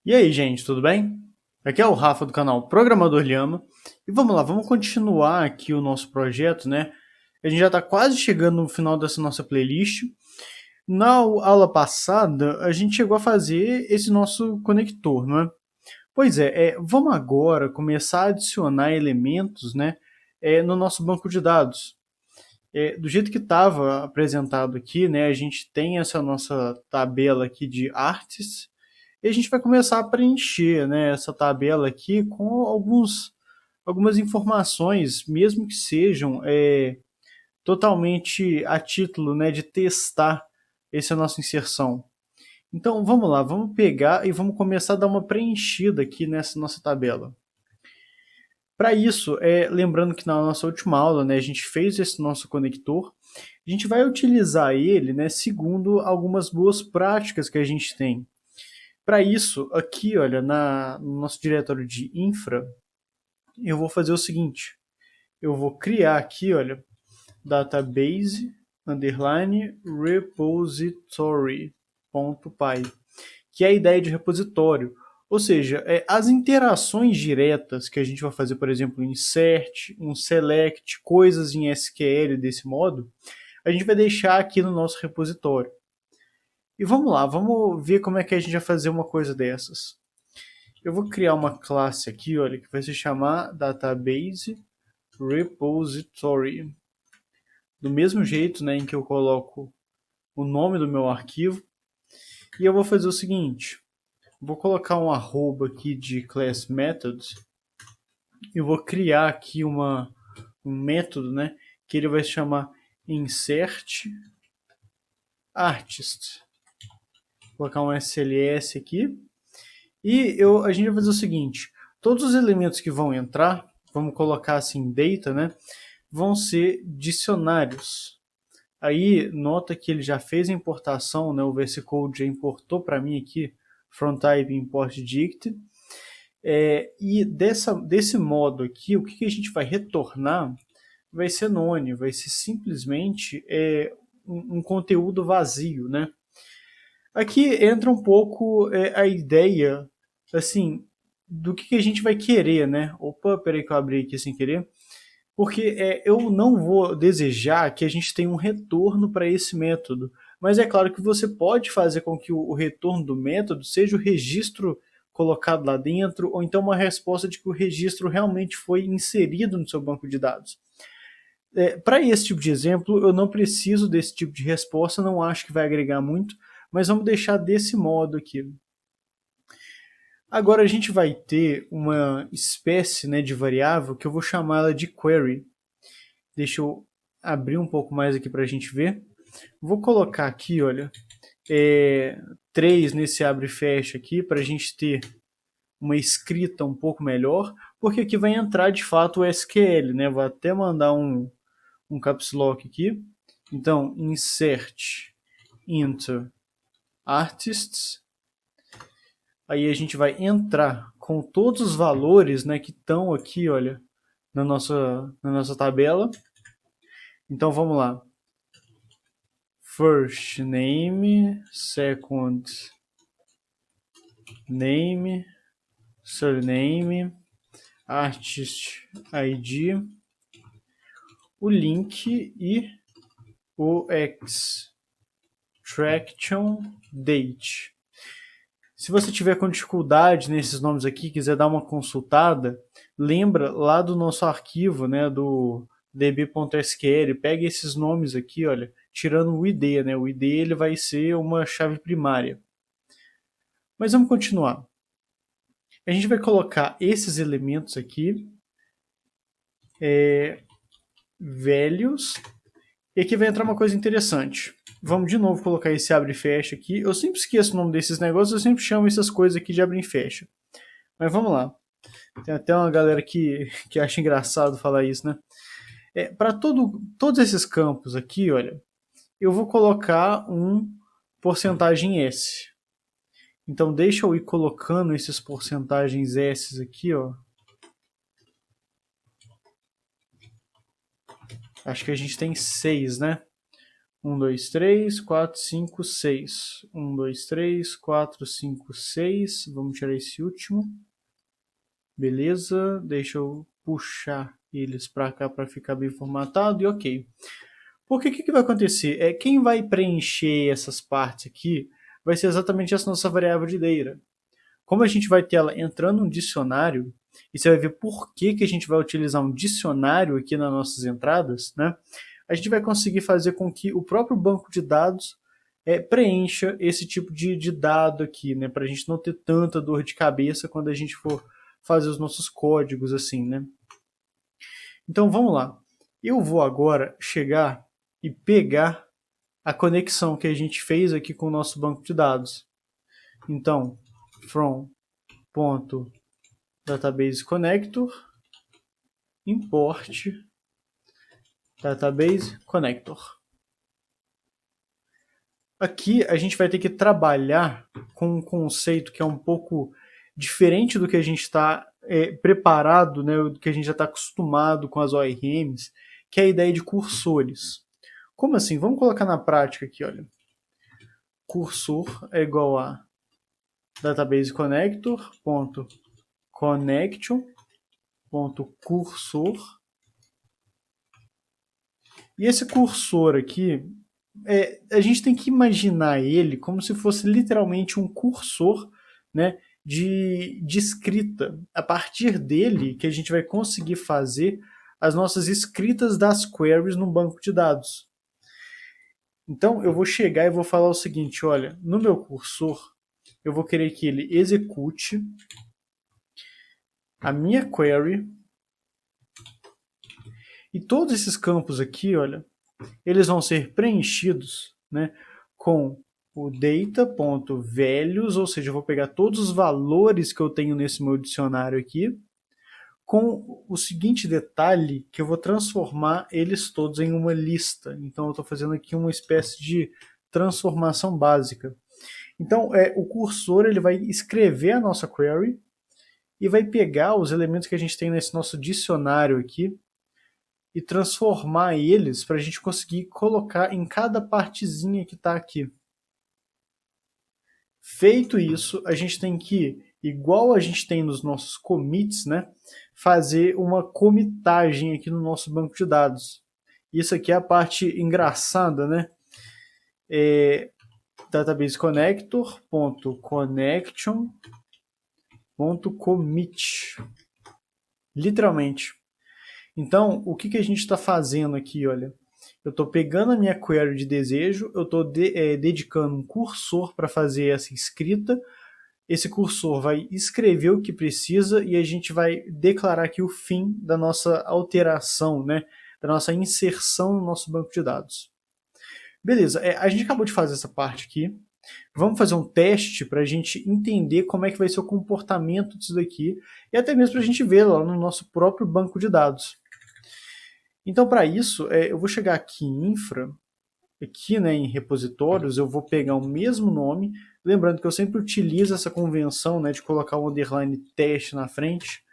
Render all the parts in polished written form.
E aí, gente, tudo bem? Aqui é o Rafa do canal Programador Lhama. E vamos lá, vamos continuar aqui o nosso projeto, né? A gente já está quase chegando no final dessa nossa playlist. Na aula passada, a gente chegou a fazer esse nosso conector, não é? Pois é, vamos agora começar a adicionar elementos, né, no nosso banco de dados. Do jeito que estava apresentado aqui, né, a gente tem essa nossa tabela aqui de artes, e a gente vai começar a preencher, né, essa tabela aqui com algumas informações, mesmo que sejam totalmente a título, né, de testar essa nossa inserção. Então vamos lá, vamos pegar e vamos começar a dar uma preenchida aqui nessa nossa tabela. Para isso, lembrando que na nossa última aula, né, a gente fez esse nosso conector, a gente vai utilizar ele, né, segundo algumas boas práticas que a gente tem. Para isso, aqui, olha, no nosso diretório de infra, eu vou fazer o seguinte. Eu vou criar aqui, olha, database underline repository.py, que é a ideia de repositório. Ou seja, as interações diretas que a gente vai fazer, por exemplo, um insert, um select, coisas em SQL desse modo, a gente vai deixar aqui no nosso repositório. E vamos lá, vamos ver como é que a gente vai fazer uma coisa dessas. Eu vou criar uma classe aqui, olha, que vai se chamar database repository. Do mesmo jeito, né, em que eu coloco o nome do meu arquivo. E eu vou fazer o seguinte, vou colocar um arroba aqui de class methods. Eu vou criar aqui um método, né, que ele vai se chamar insert artist. Vou colocar um SLS aqui. E a gente vai fazer o seguinte, todos os elementos que vão entrar, vamos colocar assim data, né, vão ser dicionários. Aí nota que ele já fez a importação, né, o VS Code já importou para mim aqui from type import dict. E desse modo aqui, o que a gente vai retornar vai ser none, vai ser simplesmente um conteúdo vazio, né? Aqui entra um pouco a ideia, assim, do que a gente vai querer, né? Opa, peraí que eu abri aqui sem querer. Porque eu não vou desejar que a gente tenha um retorno para esse método. Mas é claro que você pode fazer com que o retorno do método seja o registro colocado lá dentro, ou então uma resposta de que o registro realmente foi inserido no seu banco de dados. Para esse tipo de exemplo, eu não preciso desse tipo de resposta, não acho que vai agregar muito, mas vamos deixar desse modo aqui. Agora a gente vai ter uma espécie, né, de variável que eu vou chamá-la de query. Deixa eu abrir um pouco mais aqui para a gente ver. Vou colocar aqui, olha, 3 nesse abre e fecha aqui para a gente ter uma escrita um pouco melhor, porque aqui vai entrar de fato o SQL, né? Vou até mandar um caps lock aqui. Então, insert into artists. Aí a gente vai entrar com todos os valores, né, que estão aqui, olha, na nossa tabela. Então vamos lá. First name, second name, surname, artist ID, o link e o extraction date. Se você tiver com dificuldade nesses nomes aqui, quiser dar uma consultada, lembra lá do nosso arquivo, né, do db.sql, pega esses nomes aqui, olha, tirando o ID, né? O ID ele vai ser uma chave primária. Mas vamos continuar. A gente vai colocar esses elementos aqui, velhos, e aqui vai entrar uma coisa interessante. Vamos de novo colocar esse abre e fecha aqui. Eu sempre esqueço o nome desses negócios, eu sempre chamo essas coisas aqui de abre e fecha. Mas vamos lá. Tem até uma galera que acha engraçado falar isso, né? Para todos esses campos aqui, olha, eu vou colocar um porcentagem S. Então deixa eu ir colocando esses porcentagens S aqui, ó. Acho que a gente tem 6, né? 1, 2, 3, 4, 5, 6. 1, 2, 3, 4, 5, 6. Vamos tirar esse último. Beleza, deixa eu puxar eles para cá para ficar bem formatado e ok. Porque o que vai acontecer? Quem vai preencher essas partes aqui vai ser exatamente essa nossa variável de data. Como a gente vai ter ela entrando no dicionário, e você vai ver por que a gente vai utilizar um dicionário aqui nas nossas entradas, né? A gente vai conseguir fazer com que o próprio banco de dados preencha esse tipo de dado aqui, né? Para a gente não ter tanta dor de cabeça quando a gente for fazer os nossos códigos assim, né? Então vamos lá. Eu vou agora chegar e pegar a conexão que a gente fez aqui com o nosso banco de dados. Então, from.database connector import database connector. Aqui a gente vai ter que trabalhar com um conceito que é um pouco diferente do que a gente está preparado, né, do que a gente já está acostumado com as ORMs, que é a ideia de cursores. Como assim? Vamos colocar na prática aqui, olha. Cursor é igual a database connector.connection.cursor. E esse cursor aqui, a gente tem que imaginar ele como se fosse literalmente um cursor, né, de escrita. A partir dele que a gente vai conseguir fazer as nossas escritas das queries no banco de dados. Então eu vou chegar e vou falar o seguinte, olha, no meu cursor eu vou querer que ele execute a minha query e todos esses campos aqui, olha, eles vão ser preenchidos, né, com o data.values, ou seja, eu vou pegar todos os valores que eu tenho nesse meu dicionário aqui, com o seguinte detalhe, que eu vou transformar eles todos em uma lista. Então eu estou fazendo aqui uma espécie de transformação básica. Então o cursor ele vai escrever a nossa query e vai pegar os elementos que a gente tem nesse nosso dicionário aqui e transformar eles para a gente conseguir colocar em cada partezinha que está aqui. Feito isso, a gente tem que, igual a gente tem nos nossos commits, né, fazer uma comitagem aqui no nosso banco de dados. Isso aqui é a parte engraçada, né? Database connector.connection.commit. Literalmente. Então, o que a gente está fazendo aqui, olha? Eu estou pegando a minha query de desejo, eu estou dedicando um cursor para fazer essa escrita, esse cursor vai escrever o que precisa e a gente vai declarar aqui o fim da nossa alteração, né? Da nossa inserção no nosso banco de dados. Beleza, a gente acabou de fazer essa parte aqui. Vamos fazer um teste para a gente entender como é que vai ser o comportamento disso daqui e até mesmo para a gente ver lá no nosso próprio banco de dados. Então, para isso, eu vou chegar aqui em infra, aqui, né, em repositórios, eu vou pegar o mesmo nome, lembrando que eu sempre utilizo essa convenção, né, de colocar o underline teste na frente,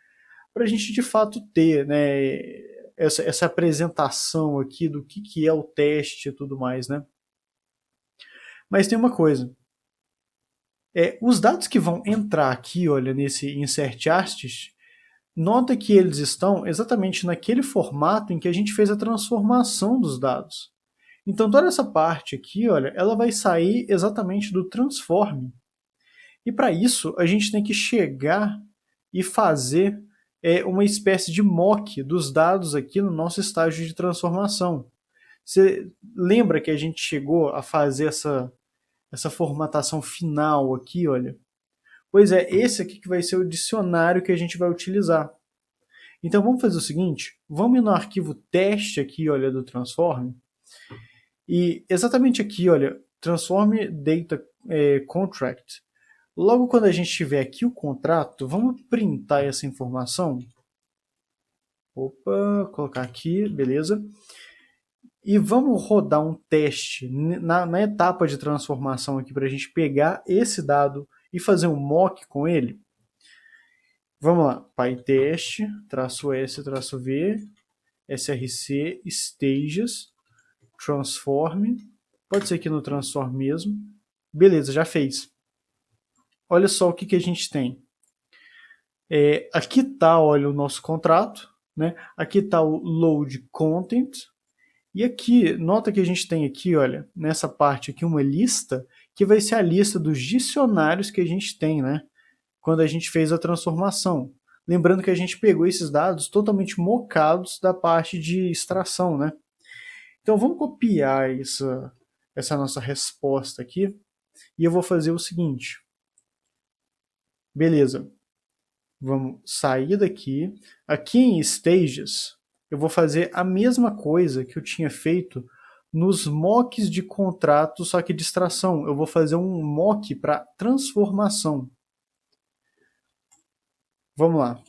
para a gente de fato ter, né, essa apresentação aqui do que é o teste e tudo mais, né. Mas tem uma coisa, os dados que vão entrar aqui, olha, nesse insert artist, nota que eles estão exatamente naquele formato em que a gente fez a transformação dos dados. Então toda essa parte aqui, olha, ela vai sair exatamente do transform. E para isso a gente tem que chegar e fazer uma espécie de mock dos dados aqui no nosso estágio de transformação. Você lembra que a gente chegou a fazer essa formatação final aqui, olha? Pois é, esse aqui que vai ser o dicionário que a gente vai utilizar. Então vamos fazer o seguinte, vamos ir no arquivo teste aqui, olha, do transform, e exatamente aqui, olha, transform data contract. Logo quando a gente tiver aqui o contrato, vamos printar essa informação. Opa, colocar aqui, beleza. E vamos rodar um teste na etapa de transformação aqui para a gente pegar esse dado e fazer um mock com ele. Vamos lá, pytest, -s, -v, src, stages, transform, Pode ser aqui no transform mesmo. Beleza, já fez. Olha só o que a gente tem. Aqui está, olha, o nosso contrato, né? Aqui está o load content. E aqui, nota que a gente tem aqui, olha, nessa parte aqui, uma lista, que vai ser a lista dos dicionários que a gente tem, né? Quando a gente fez a transformação. Lembrando que a gente pegou esses dados totalmente mocados da parte de extração, né? Então vamos copiar essa nossa resposta aqui e eu vou fazer o seguinte. Beleza. Vamos sair daqui. Aqui em Stages, eu vou fazer a mesma coisa que eu tinha feito nos mocks de contrato, só que de extração. Eu vou fazer um mock para transformação. Vamos lá.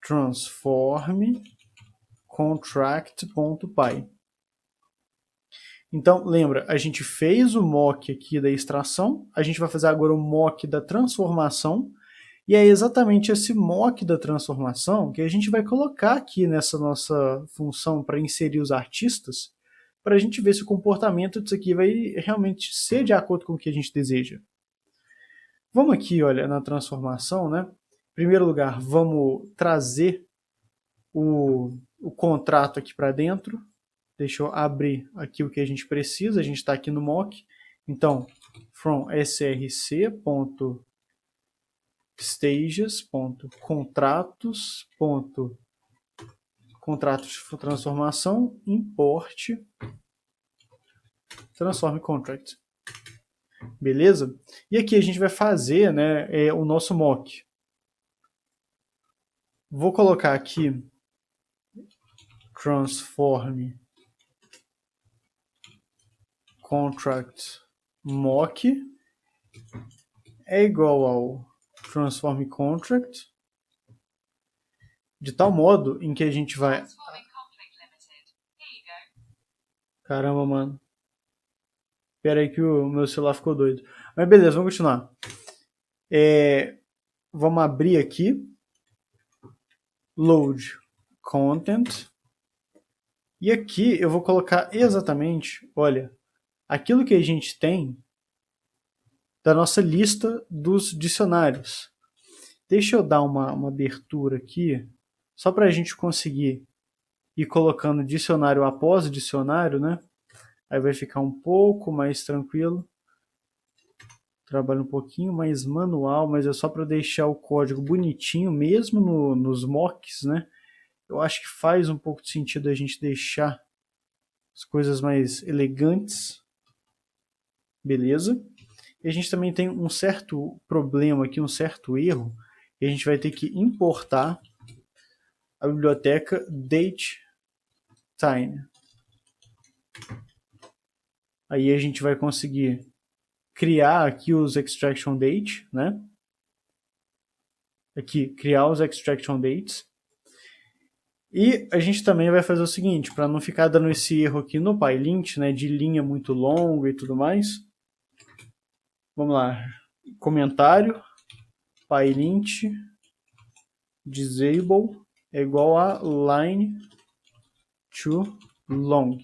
Transform contract.py. Então, lembra, a gente fez o mock aqui da extração, a gente vai fazer agora o mock da transformação, e é exatamente esse mock da transformação que a gente vai colocar aqui nessa nossa função para inserir os artistas, para a gente ver se o comportamento disso aqui vai realmente ser de acordo com o que a gente deseja. Vamos aqui, olha, na transformação, né? Em primeiro lugar, vamos trazer o contrato aqui para dentro. Deixa eu abrir aqui o que a gente precisa. A gente está aqui no mock. Então, from src.stages.contratos de transformação, import transform contract. Beleza? E aqui a gente vai fazer, né, o nosso mock. Vou colocar aqui transform contract mock é igual ao transform contract, de tal modo em que a gente vai... Caramba, mano. Espera aí que o meu celular ficou doido. Mas beleza, vamos continuar. Vamos abrir aqui. Load content. E aqui eu vou colocar exatamente, olha, aquilo que a gente tem da nossa lista dos dicionários. Deixa eu dar uma abertura aqui, só para a gente conseguir ir colocando dicionário após dicionário, né? Aí vai ficar um pouco mais tranquilo. Trabalho um pouquinho mais manual, mas é só para deixar o código bonitinho, mesmo nos mocks, né? Eu acho que faz um pouco de sentido a gente deixar as coisas mais elegantes. Beleza? E a gente também tem um certo problema aqui, um certo erro, e a gente vai ter que importar a biblioteca datetime. Aí a gente vai conseguir criar aqui os extraction date, né? Aqui, criar os extraction dates. E a gente também vai fazer o seguinte, para não ficar dando esse erro aqui no PyLint, né, de linha muito longa e tudo mais. Vamos lá, comentário, PyLint, disable é igual a line too long.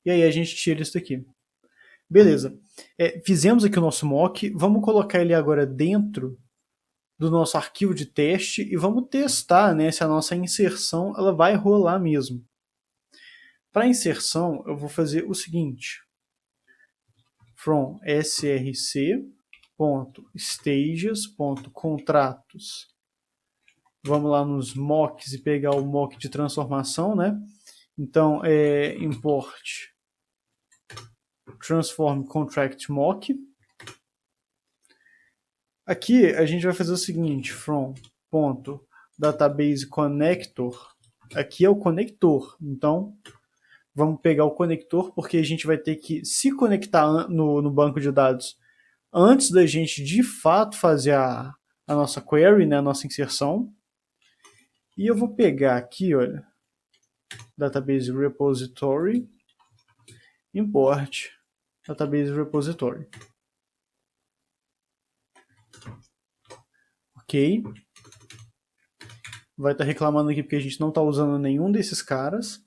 E aí a gente tira isso daqui. Beleza. Fizemos aqui o nosso mock. Vamos colocar ele agora dentro do nosso arquivo de teste e vamos testar, né, se a nossa inserção ela vai rolar mesmo. Para inserção, eu vou fazer o seguinte. From src.stages.contratos. Vamos lá nos mocks e pegar o mock de transformação, né? Então, import transform contract mock. Aqui a gente vai fazer o seguinte, from database connector. Aqui é o conector, então vamos pegar o conector porque a gente vai ter que se conectar no banco de dados antes da gente de fato fazer a nossa query, né, a nossa inserção. E eu vou pegar aqui, olha, database repository, import database repository. Ok. Vai estar reclamando aqui porque a gente não está usando nenhum desses caras.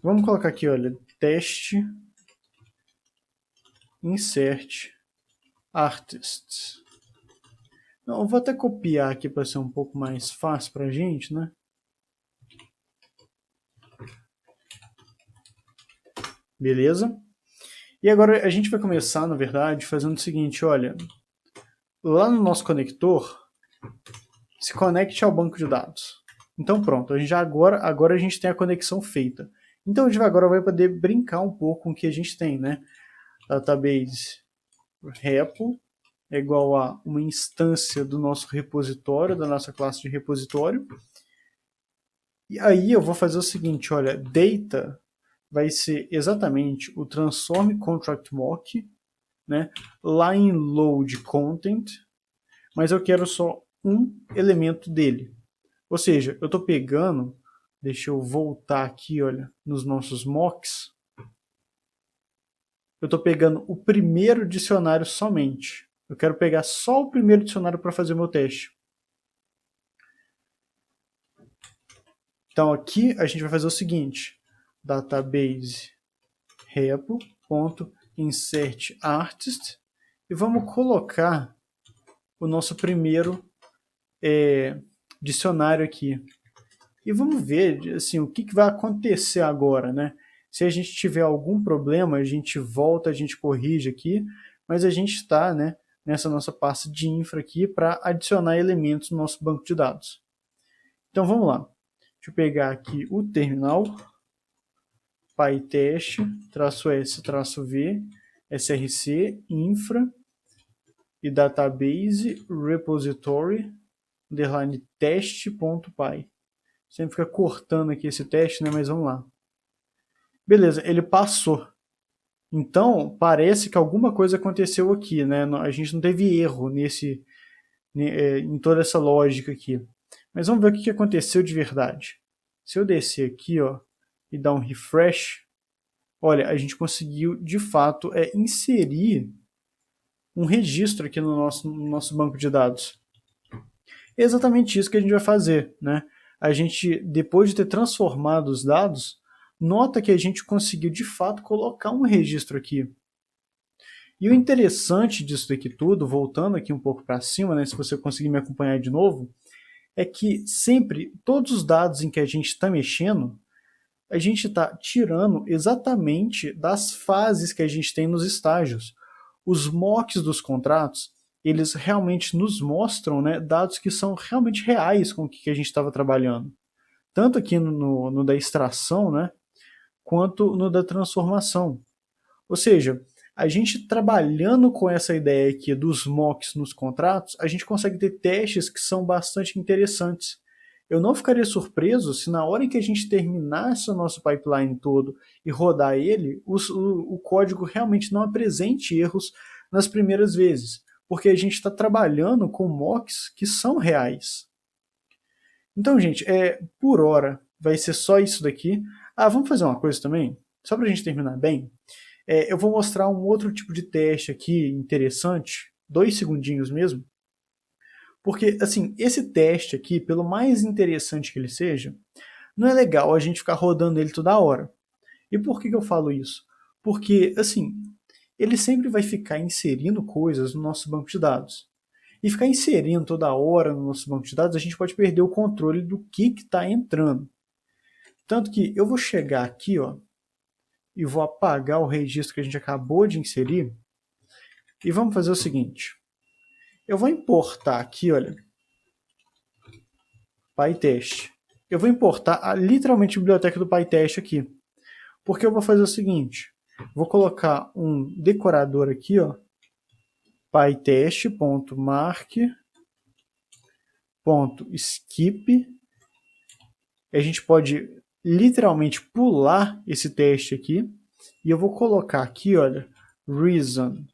Vamos colocar aqui, olha, teste insert artists. Não, eu vou até copiar aqui para ser um pouco mais fácil para a gente, né? Beleza? E agora a gente vai começar, na verdade, fazendo o seguinte, olha, lá no nosso conector, se conecte ao banco de dados. Então pronto, a gente agora a gente tem a conexão feita. Então a gente agora vai poder brincar um pouco com o que a gente tem, né? Database repo é igual a uma instância do nosso repositório, da nossa classe de repositório. E aí eu vou fazer o seguinte, olha, data vai ser exatamente o transform contract mock, né, lá em load content, mas eu quero só um elemento dele. Ou seja, eu estou pegando, deixa eu voltar aqui, olha, nos nossos mocks, eu estou pegando o primeiro dicionário somente. Eu quero pegar só o primeiro dicionário para fazer o meu teste. Então aqui a gente vai fazer o seguinte, database repo.insertArtist e vamos colocar o nosso primeiro dicionário aqui. E vamos ver assim, o que vai acontecer agora, né? Se a gente tiver algum problema, a gente volta, a gente corrige aqui, mas a gente está, né, nessa nossa pasta de infra aqui para adicionar elementos no nosso banco de dados. Então vamos lá. Deixa eu pegar aqui o terminal, pytest, -s-v, src, infra, e database repository, underline test.py. Sempre fica cortando aqui esse teste, né? Mas vamos lá. Beleza, ele passou. Então, parece que alguma coisa aconteceu aqui, né? A gente não teve erro em toda essa lógica aqui. Mas vamos ver o que aconteceu de verdade. Se eu descer aqui, ó, e dar um refresh, olha, a gente conseguiu, de fato, inserir um registro aqui no nosso banco de dados. É exatamente isso que a gente vai fazer, né? A gente, depois de ter transformado os dados, nota que a gente conseguiu, de fato, colocar um registro aqui. E o interessante disso daqui tudo, voltando aqui um pouco para cima, né, se você conseguir me acompanhar de novo, é que sempre, todos os dados em que a gente está mexendo, a gente está tirando exatamente das fases que a gente tem nos estágios. Os mocks dos contratos, eles realmente nos mostram, né, dados que são realmente reais com o que a gente estava trabalhando. Tanto aqui no da extração, né, quanto no da transformação. Ou seja, a gente trabalhando com essa ideia aqui dos mocks nos contratos, a gente consegue ter testes que são bastante interessantes. Eu não ficaria surpreso se na hora em que a gente terminasse o nosso pipeline todo e rodar ele, o código realmente não apresente erros nas primeiras vezes, porque a gente está trabalhando com mocks que são reais. Então, gente, por hora vai ser só isso daqui. Ah, vamos fazer uma coisa também? Só para a gente terminar bem. Eu vou mostrar um outro tipo de teste aqui interessante, 2 segundinhos mesmo. Porque, assim, esse teste aqui, pelo mais interessante que ele seja, não é legal a gente ficar rodando ele toda hora. E por que eu falo isso? Porque, assim, ele sempre vai ficar inserindo coisas no nosso banco de dados. E ficar inserindo toda hora no nosso banco de dados, a gente pode perder o controle do que está entrando. Tanto que eu vou chegar aqui, ó, e vou apagar o registro que a gente acabou de inserir. E vamos fazer o seguinte. Eu vou importar aqui, olha, PyTest. Eu vou importar literalmente a biblioteca do PyTest aqui. Porque eu vou fazer o seguinte. Vou colocar um decorador aqui, ó, pytest.mark.skip. A gente pode literalmente pular esse teste aqui. E eu vou colocar aqui, olha, reason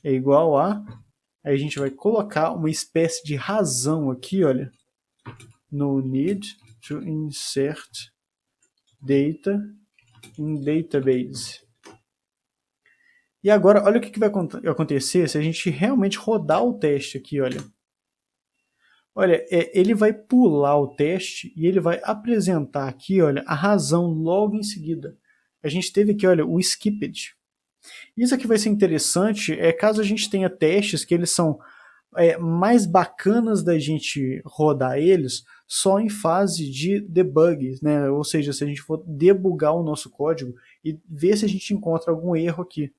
é igual a... Aí a gente vai colocar uma espécie de razão aqui, olha. No need to insert data in database. E agora, olha o que vai acontecer se a gente realmente rodar o teste aqui, olha. Olha, ele vai pular o teste e ele vai apresentar aqui, olha, a razão logo em seguida. A gente teve aqui, olha, o skipped. Isso aqui vai ser interessante caso a gente tenha testes que eles são mais bacanas da gente rodar eles só em fase de debug, né? Ou seja, se a gente for debugar o nosso código e ver se a gente encontra algum erro aqui.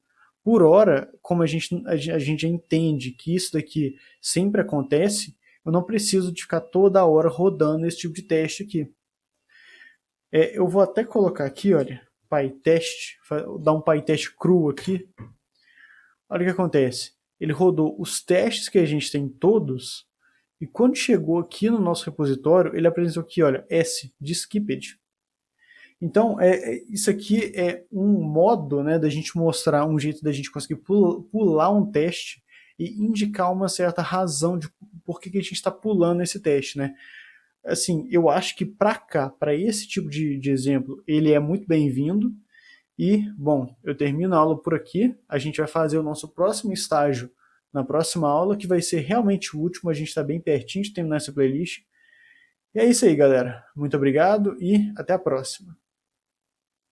Por hora, como a gente já entende que isso daqui sempre acontece, eu não preciso de ficar toda hora rodando esse tipo de teste aqui. Eu vou até colocar aqui, olha, PyTest, dar um PyTest cru aqui. Olha o que acontece. Ele rodou os testes que a gente tem todos, e quando chegou aqui no nosso repositório, ele apresentou aqui, olha, S, de skipped. Então, isso aqui é um modo, né, da gente mostrar um jeito da gente conseguir pular um teste e indicar uma certa razão de por que a gente está pulando esse teste, né? Assim, eu acho que para cá, para esse tipo de exemplo, ele é muito bem-vindo. E, bom, eu termino a aula por aqui. A gente vai fazer o nosso próximo estágio na próxima aula, que vai ser realmente o último. A gente está bem pertinho de terminar essa playlist. E é isso aí, galera. Muito obrigado e até a próxima.